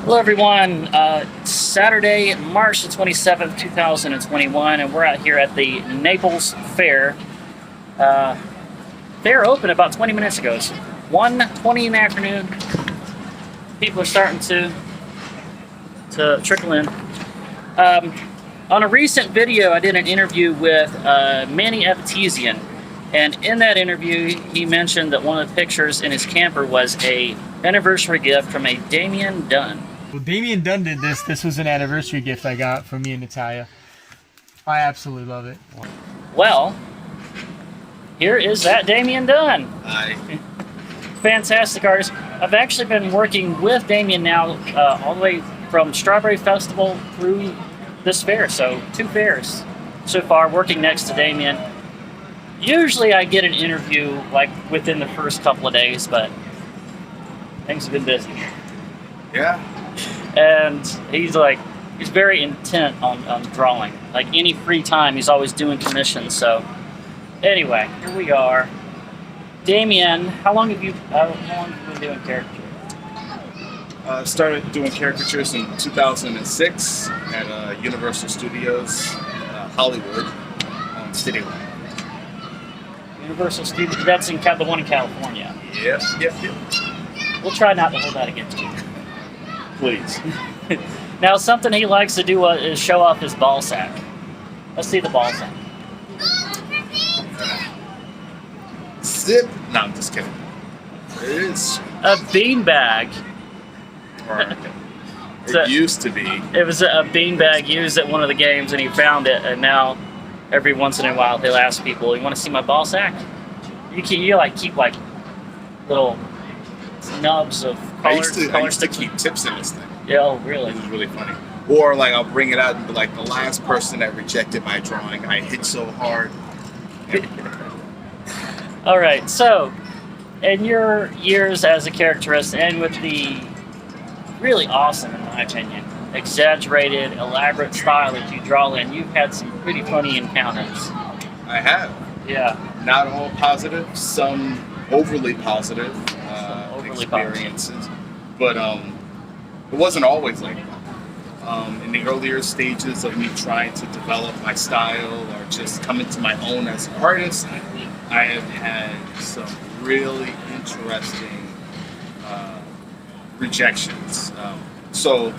Hello everyone, Saturday, March the 27th, 2021, and we're out here at the Naples Fair. Fair opened about 20 minutes ago. It's 1:20 in the afternoon. People are starting to trickle in. On a recent video, I did an interview with Manny Epitesian, and in that interview, he mentioned that one of the pictures in his camper was a anniversary gift from a Damion Dunn. Well, Damion Dunn did this. This was an anniversary gift I got from me and Natalia. I absolutely love it. Well, here is that Damion Dunn. Hi. Fantastic artist. I've actually been working with Damion now all the way from Strawberry Festival through this fair. So 2 fairs so far, working next to Damion. Usually I get an interview like within the first couple of days, but things have been busy. Yeah. And he's very intent on drawing. Like any free time, he's always doing commissions. So anyway, here we are. Damion, how long have you been doing caricature? Started doing caricatures in 2006 at Universal Studios, Hollywood, on City Line. Universal Studios, that's in the one in California. Yep. We'll try not to hold that against you. Please. Now, something he likes to do is show off his ball sack. Let's see the ball sack. Zip. No, I'm just kidding. It is. A beanbag. It used to be. It was a beanbag used at one of the games, and he found it, and now every once in a while he'll ask people, "You want to see my ball sack?" You keep little nubs of color. I used to keep tips in this thing. Yeah, oh, really? This is really funny. Or I'll bring it out and be like, the last person that rejected my drawing, I hit so hard. All right, so in your years as a caricaturist, and with the really awesome, in my opinion, exaggerated, elaborate style that you draw in, you've had some pretty funny encounters. I have. Yeah. Not all positive, some overly positive experiences. But it wasn't always like that. In the earlier stages of me trying to develop my style or just come into my own as an artist, I have had some really interesting rejections. So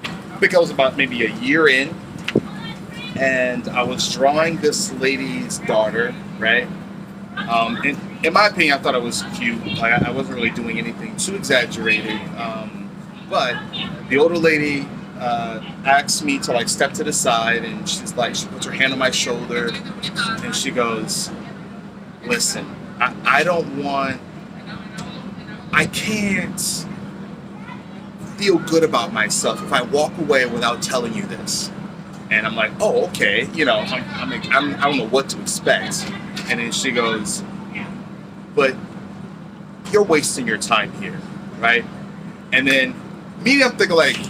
I think I was about maybe a year in, and I was drawing this lady's daughter, right? In my opinion, I thought it was cute. Like, I wasn't really doing anything too exaggerated. But the older lady asked me to step to the side, and she puts her hand on my shoulder, and she goes, "Listen, I can't feel good about myself if I walk away without telling you this." And I'm like, "Oh, okay." I don't know what to expect. And then she goes, "But you're wasting your time here, right?" And then me, I'm thinking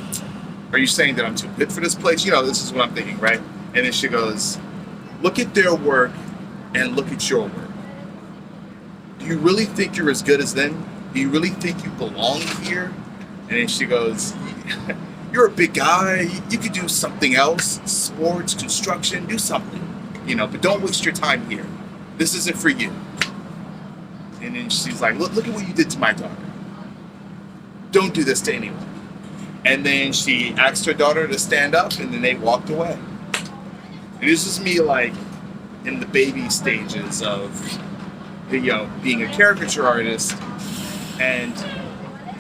are you saying that I'm too good for this place? This is what I'm thinking, right? And then she goes, "Look at their work and look at your work. Do you really think you're as good as them? Do you really think you belong here?" And then she goes, "You're a big guy. You could do something else, sports, construction, do something, but don't waste your time here. This isn't for you." And then she's like, look at what you did to my daughter. Don't do this to anyone." And then she asked her daughter to stand up, and then they walked away. And this is me in the baby stages of being a caricature artist. And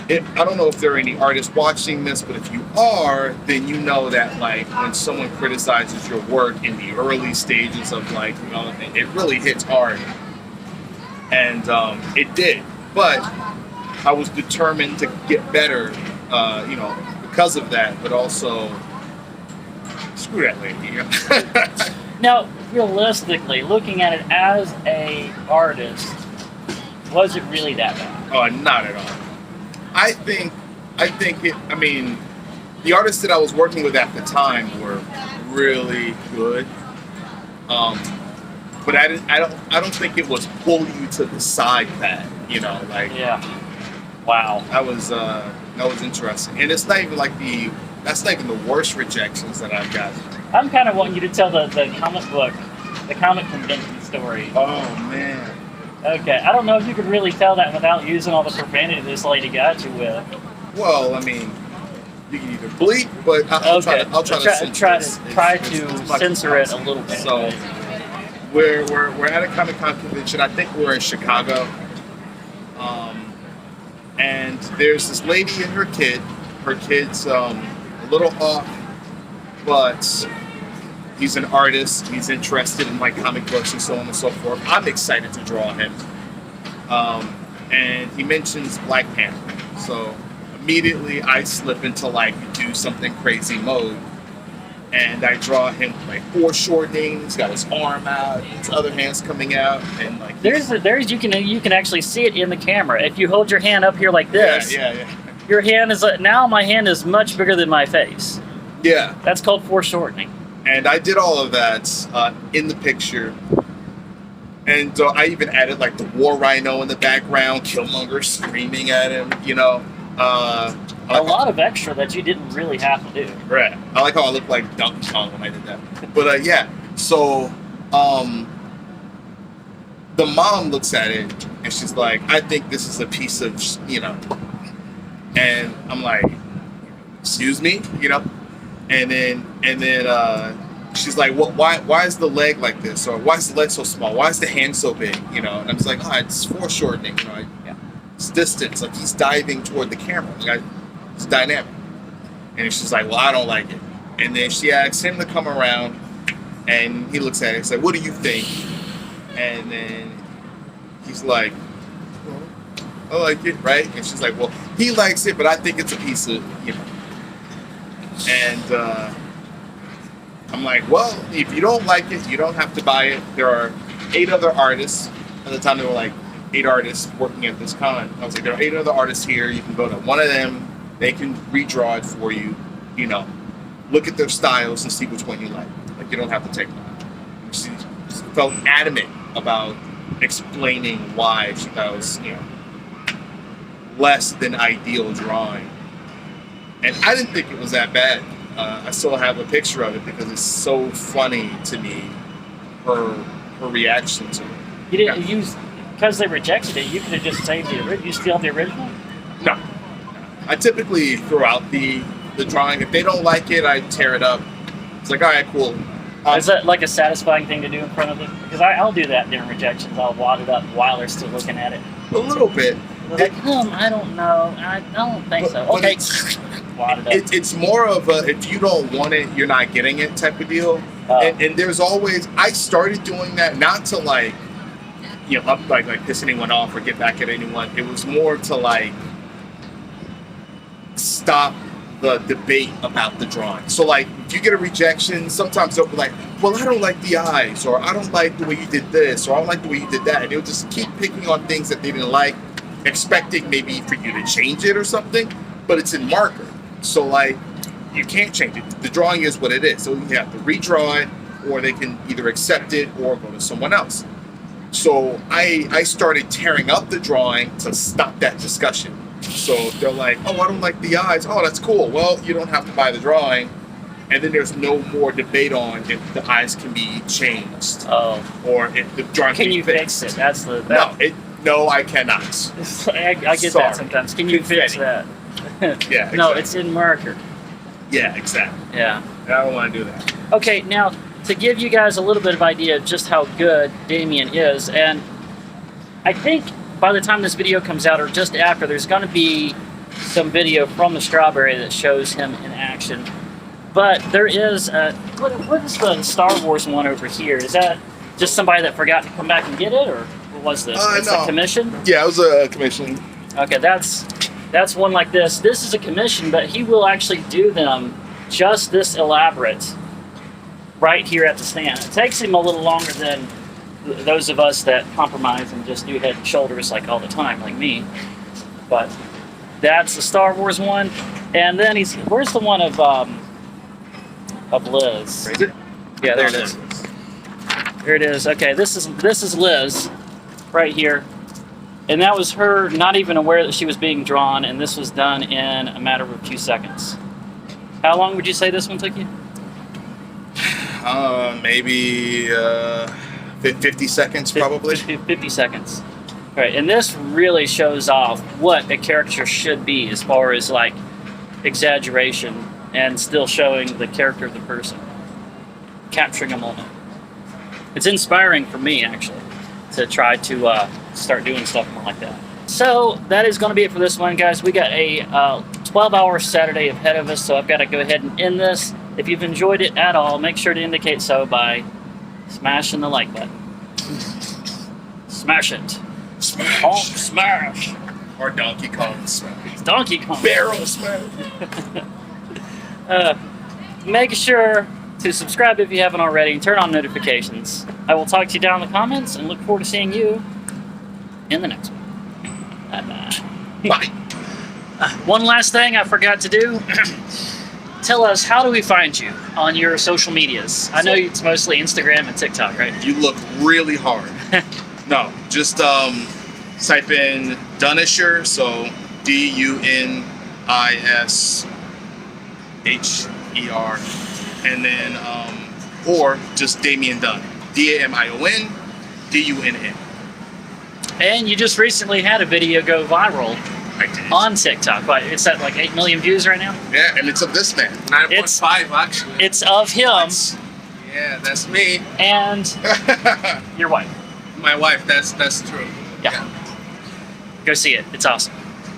I don't know if there are any artists watching this, but if you are, then you know that when someone criticizes your work in the early stages of development, it really hits hard. And it did. But I was determined to get better, because of that, but also screw that lady. Now, realistically, looking at it as a artist, was it really that bad? Oh, not at all. I think the artists that I was working with at the time were really good. But I don't think it was pull you to the side bad, Yeah. Wow. I was That was interesting. And it's not even like that's not even the worst rejections that I've got. I'm kind of wanting you to tell the comic convention story. Oh, man. Okay, I don't know if you could really tell that without using all the profanity this lady got you with. Well, I mean, you can either bleep, but I'll try to censor it a little bit. So we're at a Comic-Con convention. I think we're in Chicago. And there's this lady and her kid. Her kid's a little off, but he's an artist. He's interested in like comic books and so on and so forth. I'm excited to draw him. And he mentions Black Panther. So immediately I slip into like do something crazy mode. And I draw him like foreshortening. He's got his arm out, his other hand's coming out, and like you can actually see it in the camera. If you hold your hand up here like this, yeah. Your hand is now my hand is much bigger than my face. Yeah, that's called foreshortening. And I did all of that in the picture, and I even added like the war rhino in the background, Killmonger screaming at him. You know. A lot of extra that you didn't really have to do. Right. I like how I look like Donkey Kong when I did that. But yeah, so the mom looks at it and she's like, I think this is a piece of, you know. And I'm like, excuse me, you know. And then she's like, well, why is the leg like this, or why is the leg so small? Why is the hand so big, you know? And I'm just like, oh, it's foreshortening, you know. It's distance, like he's diving toward the camera. Like it's dynamic. And she's like, well, I don't like it. And then she asks him to come around, and he looks at it and says, what do you think? And then he's like, well, I like it, right? And she's like, well, he likes it, but I think it's a piece of, you know. And I'm like, well, if you don't like it, you don't have to buy it. There are 8 other artists. At the time, there were like 8 artists working at this con. I was like, there are 8 other artists here. You can go to one of them. They can redraw it for you. You know, look at their styles and see which one you like. Like, you don't have to take one. She felt adamant about explaining why she thought it was, you know, less than ideal drawing. And I didn't think it was that bad. I still have a picture of it because it's so funny to me, her reaction to it. You didn't use... Because they rejected it, you could have just saved the original. You still have the original? No. I typically throw out the drawing. If they don't like it, I tear it up. It's like, all right, cool. Is that like a satisfying thing to do in front of them? Because I'll do that during rejections. I'll wad it up while they're still looking at it. A little bit. They're like, I don't know. I don't think so. Okay. Wad it up. It's more of a, if you don't want it, you're not getting it type of deal. And there's always, I started doing that not to like, you know, like piss anyone off or get back at anyone. It was more to like stop the debate about the drawing. So like, if you get a rejection, sometimes they'll be like, well, I don't like the eyes, or I don't like the way you did this, or I don't like the way you did that. And they'll just keep picking on things that they didn't like, expecting maybe for you to change it or something, but it's in marker. So like, you can't change it. The drawing is what it is. So you have to redraw it, or they can either accept it or go to someone else. So I started tearing up the drawing to stop that discussion. So they're like, oh, I don't like the eyes. Oh, that's cool. Well, you don't have to buy the drawing. And then there's no more debate on if the eyes can be changed. Oh. Or if the drawing can you fix it? That's the... No, I cannot. I get that sometimes. Can you fix that? Yeah, exactly. No, it's in marker. Yeah, exactly. Yeah. I don't want to do that. Okay, now, to give you guys a little bit of idea of just how good Damion is, and I think by the time this video comes out, or just after, there's going to be some video from the Strawberry that shows him in action. But there is what is the Star Wars one over here? Is that just somebody that forgot to come back and get it, or what was this? It's a commission? Yeah, it was a commission. Okay, that's one like this. This is a commission, but he will actually do them just this elaborate right here at the stand. It takes him a little longer than those of us that compromise and just do head and shoulders like all the time, like me. But that's the Star Wars one. And then where's the one of Liz? Yeah, there it is. There it is. Okay, this is Liz right here. And that was her not even aware that she was being drawn, and this was done in a matter of a few seconds. How long would you say this one took you? Maybe 50 seconds, probably. 50 seconds. Right, and this really shows off what a caricature should be as far as like exaggeration and still showing the character of the person, capturing a moment. It's inspiring for me, actually, to try to start doing stuff more like that. So that is going to be it for this one, guys. We got a 12-hour Saturday ahead of us, so I've got to go ahead and end this. If you've enjoyed it at all, make sure to indicate so by smashing the like button. Smash it. Smash. Honk, smash. Or Donkey Kong smash. Donkey Kong. Barrel smash. Make sure to subscribe if you haven't already and turn on notifications. I will talk to you down in the comments and look forward to seeing you in the next one. Bye-bye. Bye. One last thing I forgot to do. Tell us, how do we find you on your social medias? I know it's mostly Instagram and TikTok, right? You look really hard. No, just type in Dunnisher, so Dunisher, and then or just Damion Dunn, Damion Dunn. And you just recently had a video go viral I did. on TikTok. What, it's at like 8 million views right now? Yeah, and it's of this man. 9.5 actually. It's of him Yeah, that's me. and your wife. My wife, that's true. Yeah. Go see it. It's awesome.